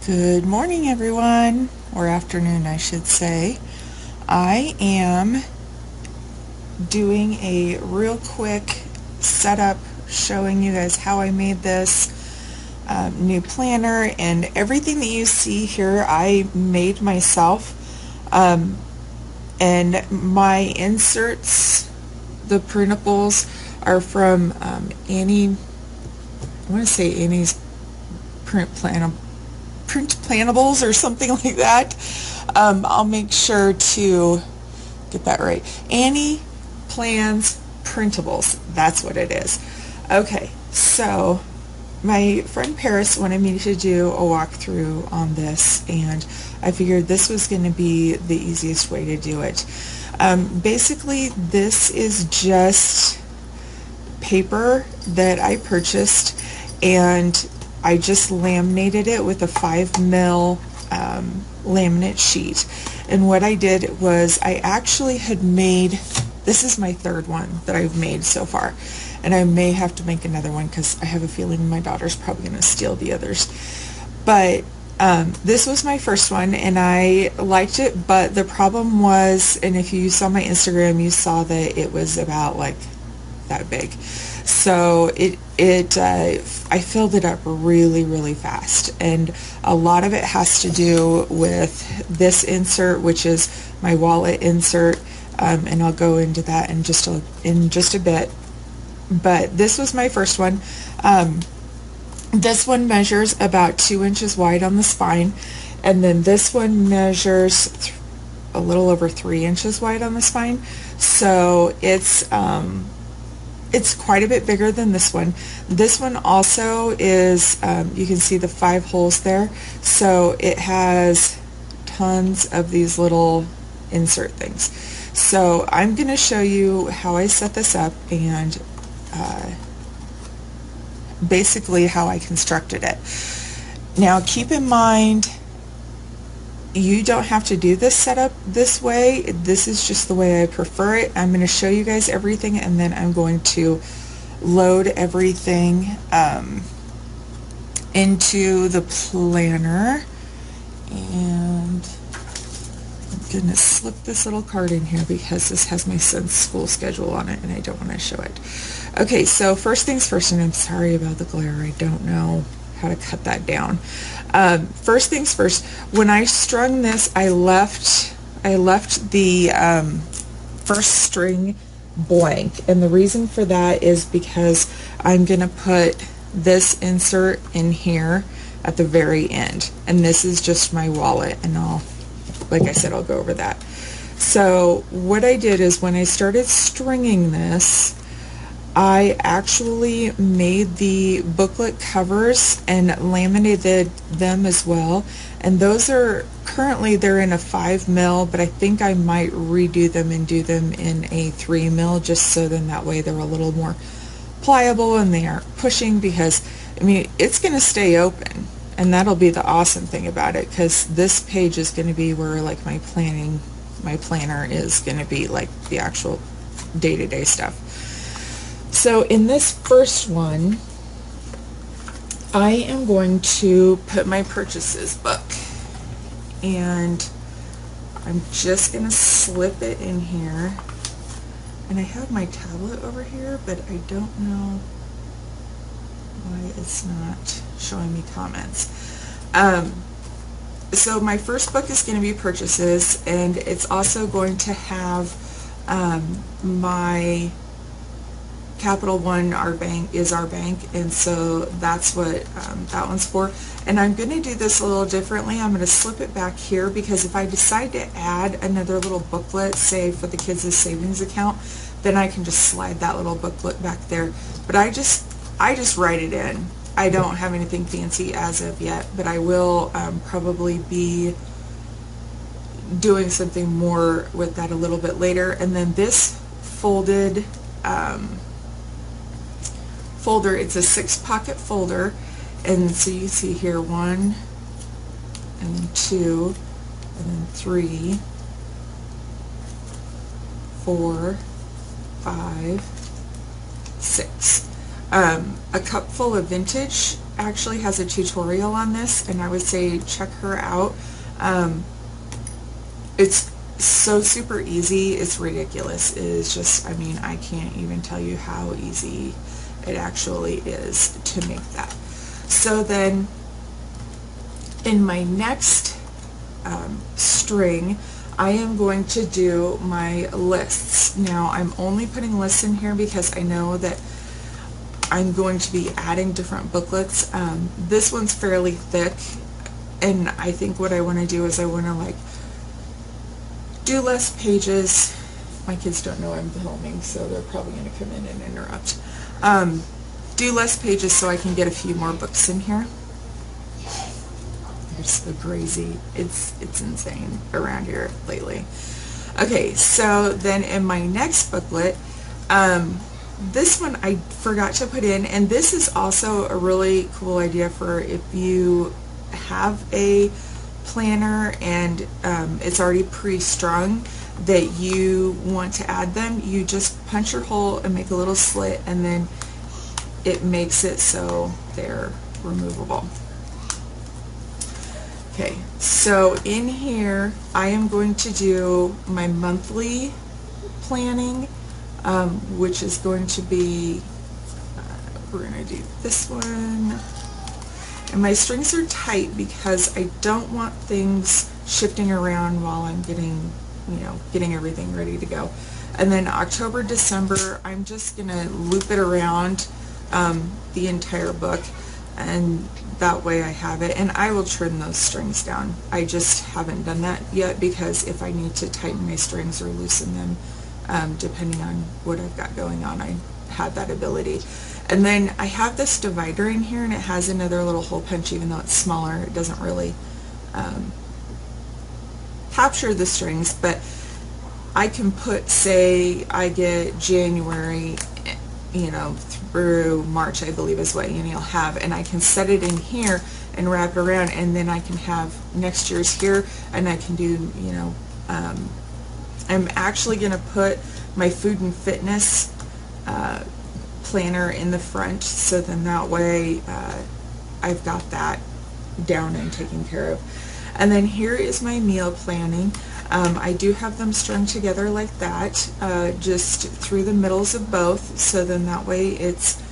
Good morning, everyone, or afternoon, I should say. I am doing a real quick setup showing you guys how I made this new planner, and everything that you see here I made myself. And my inserts, the printables, are from Annie's Printables or something like that. I'll make sure to get that right. Annie Plans Printables. That's what it is. Okay, so my friend Paris wanted me to do a walkthrough on this, and I figured this was going to be the easiest way to do it. Basically, this is just paper that I purchased, and I just laminated it with a 5mm laminate sheet. And what I did was I actually had made, this is my third one that I've made so far, and I may have to make another one because I have a feeling my daughter's probably going to steal the others. But this was my first one, and I liked it, but the problem was, and if you saw my Instagram, you saw that it was about like that big. So I filled it up really fast, and a lot of it has to do with this insert, which is my wallet insert, and I'll go into that in just a bit. But this was my first one. This one measures about 2 inches wide on the spine, and then this one measures a little over 3 inches wide on the spine. So it's quite a bit bigger than this one. This one also is, you can see the 5 holes there, so it has tons of these little insert things. So I'm going to show you how I set this up and basically how I constructed it. Now keep in mind, you don't have to do this setup this way. This is just the way I prefer it. I'm going to show you guys everything, and then I'm going to load everything into the planner. And I'm going to slip this little card in here because this has my son's school schedule on it and I don't want to show it. Okay, so first things first, and I'm sorry about the glare. I don't know how to cut that down. First things first, when I strung this, I left the first string blank, and the reason for that is because I'm gonna put this insert in here at the very end, and this is just my wallet, and like I said, I'll go over that. So what I did is when I started stringing this, I actually made the booklet covers and laminated them as well, and those are currently, they're in a 5mm, but I think I might redo them and do them in a 3mm, just so then that way they're a little more pliable and they aren't pushing, because I mean it's going to stay open, and that'll be the awesome thing about it, because this page is going to be where like my planner is going to be, like the actual day-to-day stuff. So in this first one, I am going to put my purchases book, and I'm just going to slip it in here. And I have my tablet over here, but I don't know why it's not showing me comments. So my first book is going to be purchases, and it's also going to have my Capital One, our bank, and so that's what that one's for. And I'm going to do this a little differently. I'm going to slip it back here, because if I decide to add another little booklet, say for the kids' savings account, then I can just slide that little booklet back there. But I just write it in. I don't have anything fancy as of yet, but I will probably be doing something more with that a little bit later. And then this folded folder, it's a 6-pocket folder, and so you see here 1 and 2 and then 3, 4, 5, 6. A cup full of vintage actually has a tutorial on this, and I would say check her out. It's so super easy, it's ridiculous. It is just, I mean, I can't even tell you how easy it actually is to make that. So then in my next string, I am going to do my lists. Now I'm only putting lists in here because I know that I'm going to be adding different booklets. This one's fairly thick, and I think what I want to do is I want to like do less pages. My kids don't know I'm filming, so they're probably going to come in and interrupt. Do less pages so I can get a few more books in here. They're so crazy. It's insane around here lately. Okay, so then in my next booklet, this one I forgot to put in, and this is also a really cool idea for if you have a planner and it's already pre-strung that you want to add them. You just punch your hole and make a little slit, and then it makes it so they're removable. Okay, so in here I am going to do my monthly planning, which is going to be, we're going to do this one. And my strings are tight because I don't want things shifting around while I'm getting, getting everything ready to go. And then October, December, I'm just going to loop it around the entire book, and that way I have it. And I will trim those strings down. I just haven't done that yet because if I need to tighten my strings or loosen them, depending on what I've got going on, I have that ability. And then I have this divider in here, and it has another little hole punch. Even though it's smaller, it doesn't really capture the strings, but I can put, say I get January, through March, I believe is what you'll have, and I can set it in here and wrap it around, and then I can have next year's here, and I can do, I'm actually going to put my food and fitness planner in the front, so then that way I've got that down and taken care of. And then here is my meal planning. I do have them strung together like that, just through the middles of both, so then that way it's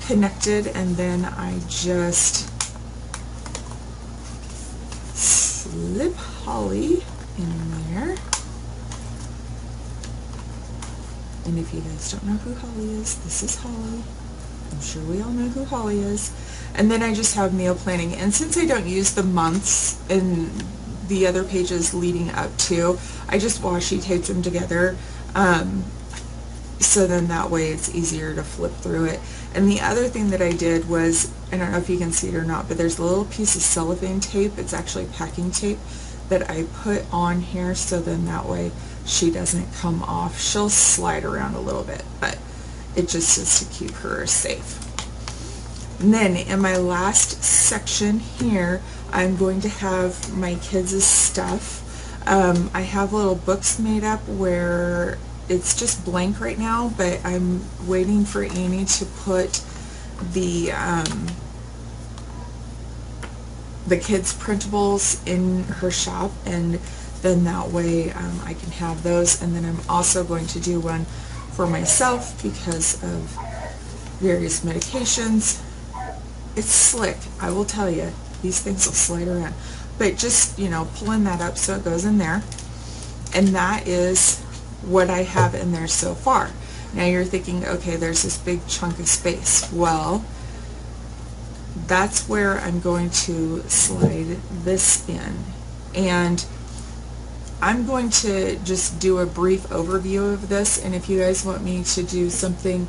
connected, and then I just slip Holly in there. And if you guys don't know who Holly is, this is Holly. I'm sure we all know who Holly is. And then I just have meal planning, and since I don't use the months in the other pages leading up to, I just washi tape them together, so then that way it's easier to flip through it. And the other thing that I did was, I don't know if you can see it or not, but there's a little piece of cellophane tape, it's actually packing tape, that I put on here, so then that way she doesn't come off. She'll slide around a little bit, but it just is to keep her safe. And then in my last section here, I'm going to have my kids' stuff. I have little books made up where it's just blank right now, but I'm waiting for Annie to put the kids' printables in her shop, and then that way I can have those. And then I'm also going to do one for myself because of various medications. It's slick, I will tell you. These things will slide around. But just, pulling that up so it goes in there. And that is what I have in there so far. Now you're thinking, okay, there's this big chunk of space. Well, that's where I'm going to slide this in. And I'm going to just do a brief overview of this, and if you guys want me to do something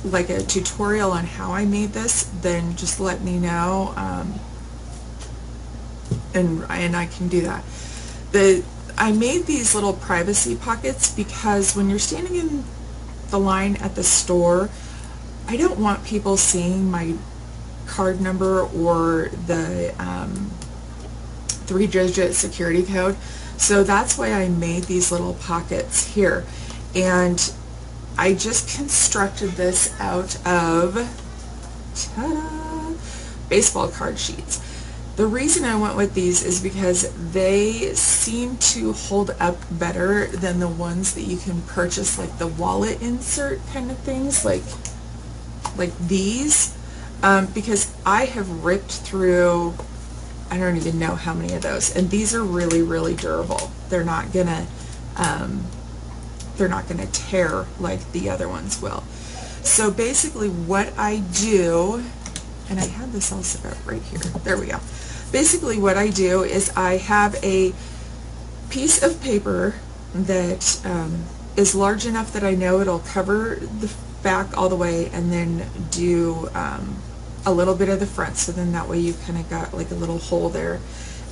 like a tutorial on how I made this, then just let me know, and I can do that. I made these little privacy pockets because when you're standing in the line at the store, I don't want people seeing my card number or the 3-digit security code. So that's why I made these little pockets here. And I just constructed this out of, ta-da, baseball card sheets. The reason I went with these is because they seem to hold up better than the ones that you can purchase, like the wallet insert kind of things, like these, because I have ripped through, I don't even know how many of those, and these are really, really durable. They're not gonna tear like the other ones will. So basically what I do, and I have this all set up right here, there we go. Basically what I do is I have a piece of paper that is large enough that I know it'll cover the back all the way, and then do a little bit of the front, so then that way you've kind of got like a little hole there.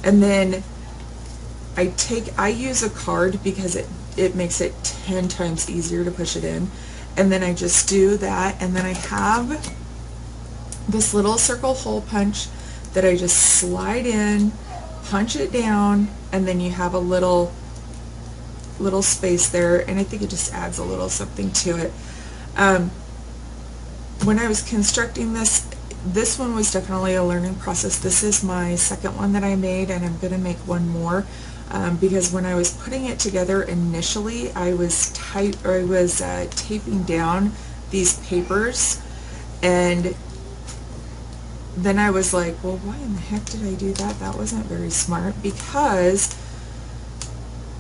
And then I use a card because it makes it 10 times easier to push it in, and then I just do that, and then I have this little circle hole punch that I just slide in, punch it down, and then you have a little space there, and I think it just adds a little something to it. When I was constructing this one was definitely a learning process. This is my second one that I made, and I'm going to make one more, because when I was putting it together initially, I was taping down these papers, and then I was like, well, why in the heck did I do that? That wasn't very smart, because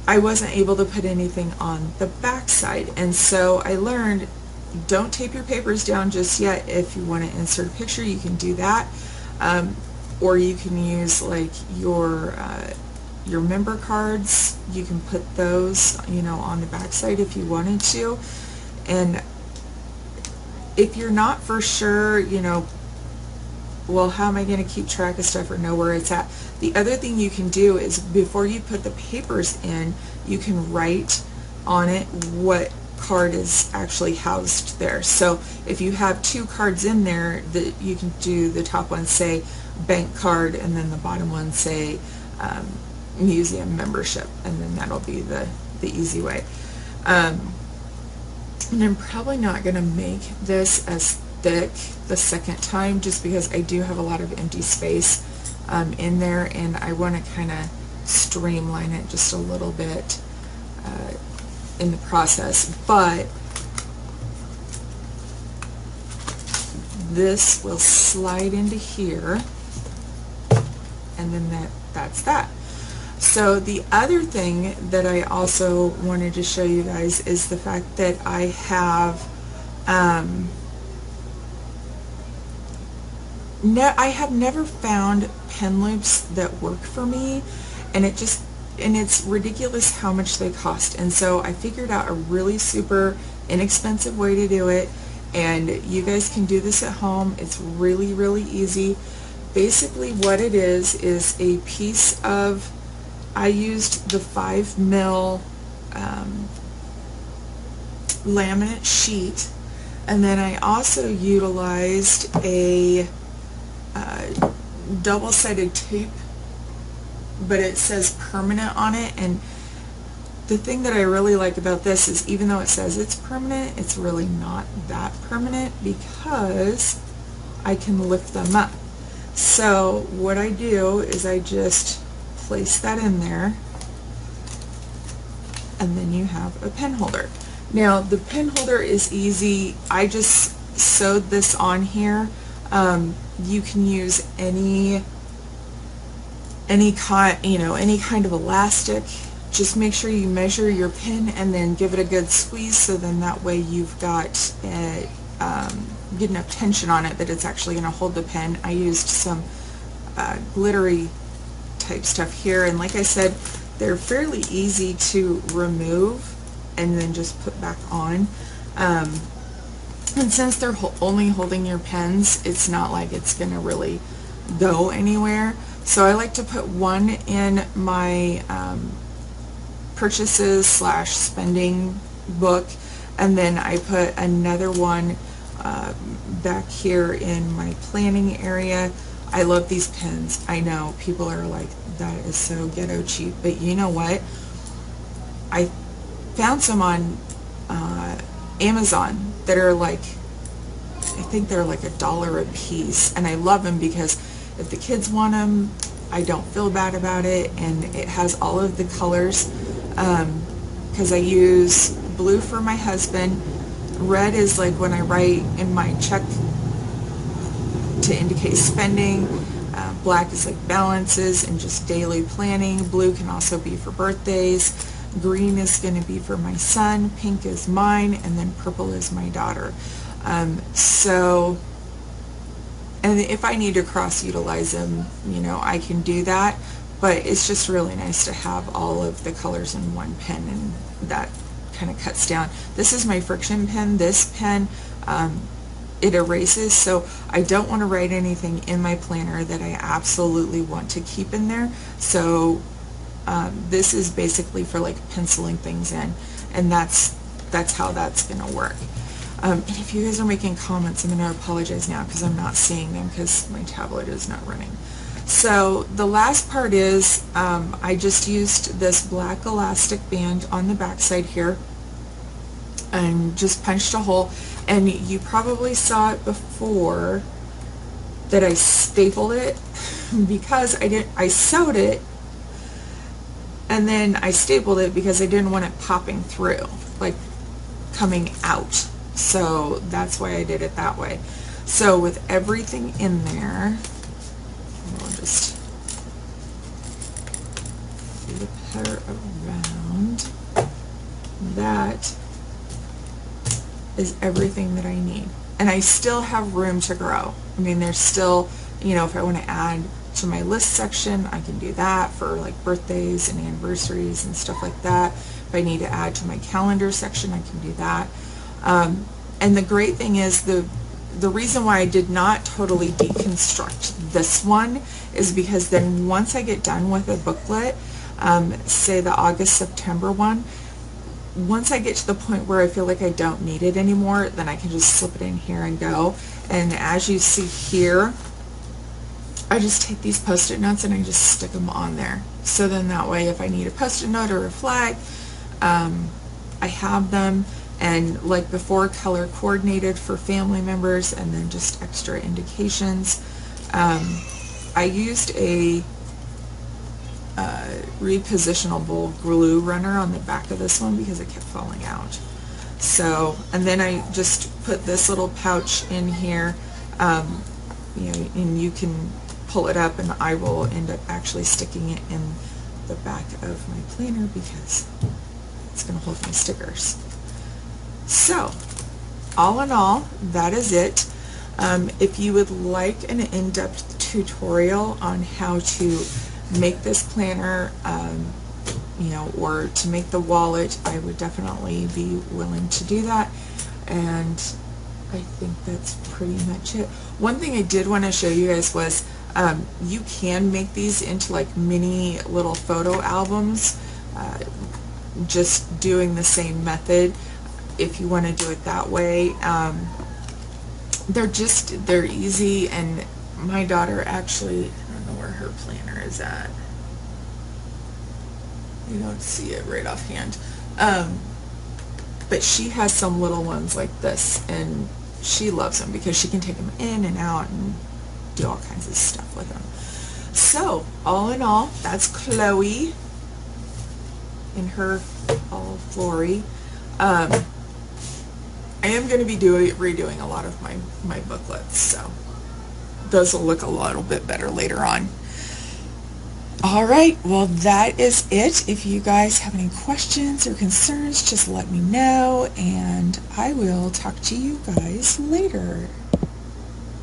I wasn't able to put anything on the back side. And so I learned, don't tape your papers down just yet. If you want to insert a picture, you can do that, or you can use like your member cards. You can put those, you know, on the back side if you wanted to. And if you're not for sure, you know, well, how am I going to keep track of stuff or know where it's at? The other thing you can do is, before you put the papers in, you can write on it what card is actually housed there. So if you have 2 cards in there, that you can do the top one say bank card, and then the bottom one say museum membership, and then that'll be the easy way. And I'm probably not going to make this as thick the second time, just because I do have a lot of empty space in there, and I want to kind of streamline it just a little bit in the process. But this will slide into here, and then that's that. So the other thing that I also wanted to show you guys is the fact that I have I have never found pen loops that work for me, and it's ridiculous how much they cost. And so I figured out a really super inexpensive way to do it, and you guys can do this at home. It's really, really easy. Basically what it is a piece of, I used the 5mm laminate sheet, and then I also utilized a double-sided tape, but it says permanent on it. And the thing that I really like about this is, even though it says it's permanent, it's really not that permanent, because I can lift them up. So what I do is I just place that in there, and then you have a pen holder. Now the pen holder is easy. I just sewed this on here. You can use any kind of elastic. Just make sure you measure your pin and then give it a good squeeze, so then that way you've got get enough tension on it that it's actually going to hold the pen. I used some glittery type stuff here, and like I said, they're fairly easy to remove and then just put back on. And since they're only holding your pens, it's not like it's going to really go anywhere. So I like to put one in my purchases / spending book, and then I put another one back here in my planning area. I love these pens. I know people are like, that is so ghetto cheap, but you know what? I found some on Amazon that are like, I think they're like $1 a piece, and I love them because if the kids want them, I don't feel bad about it, and it has all of the colors, because I use blue for my husband. Red is like when I write in my check to indicate spending. Black is like balances and just daily planning. Blue can also be for birthdays. Green is going to be for my son. Pink is mine, and then purple is my daughter. So, and if I need to cross utilize them, you know, I can do that, but it's just really nice to have all of the colors in one pen, and that kind of cuts down. This is my friction pen. This pen, it erases, so I don't want to write anything in my planner that I absolutely want to keep in there. So this is basically for like penciling things in, and that's how that's going to work. And if you guys are making comments, I'm going to apologize now because I'm not seeing them because my tablet is not running. So the last part is I just used this black elastic band on the back side here and just punched a hole, and you probably saw it before that I stapled it because I sewed it and then I stapled it because I didn't want it popping through, like coming out. So that's why I did it that way. So with everything in there, we'll just flip her around. That is everything that I need. And I still have room to grow. I mean, there's still, you know, if I want to add to my list section, I can do that for like birthdays and anniversaries and stuff like that. If I need to add to my calendar section, I can do that. And the great thing is the reason why I did not totally deconstruct this one is because then once I get done with a booklet, say the August-September one, once I get to the point where I feel like I don't need it anymore, then I can just slip it in here and go. And as you see here, I just take these Post-it notes and I just stick them on there. So then that way if I need a Post-it note or a flag, I have them. And like before, color coordinated for family members, and then just extra indications. I used a repositionable glue runner on the back of this one because it kept falling out. So, and then I just put this little pouch in here, you know, and you can pull it up, and I will end up actually sticking it in the back of my planner because it's going to hold my stickers. So, all in all, that is it. If you would like an in-depth tutorial on how to make this planner, you know, or to make the wallet, I would definitely be willing to do that. And I think that's pretty much it. One thing I did want to show you guys was you can make these into like mini little photo albums, just doing the same method. If you want to do it that way, they're easy, and my daughter actually, I don't know where her planner is at. You don't see it right offhand, but she has some little ones like this, and she loves them because she can take them in and out and do all kinds of stuff with them. So all in all, that's Chloe in her all glory. I am going to be redoing a lot of my booklets, so those will look a little bit better later on. Alright, well that is it. If you guys have any questions or concerns, just let me know, and I will talk to you guys later.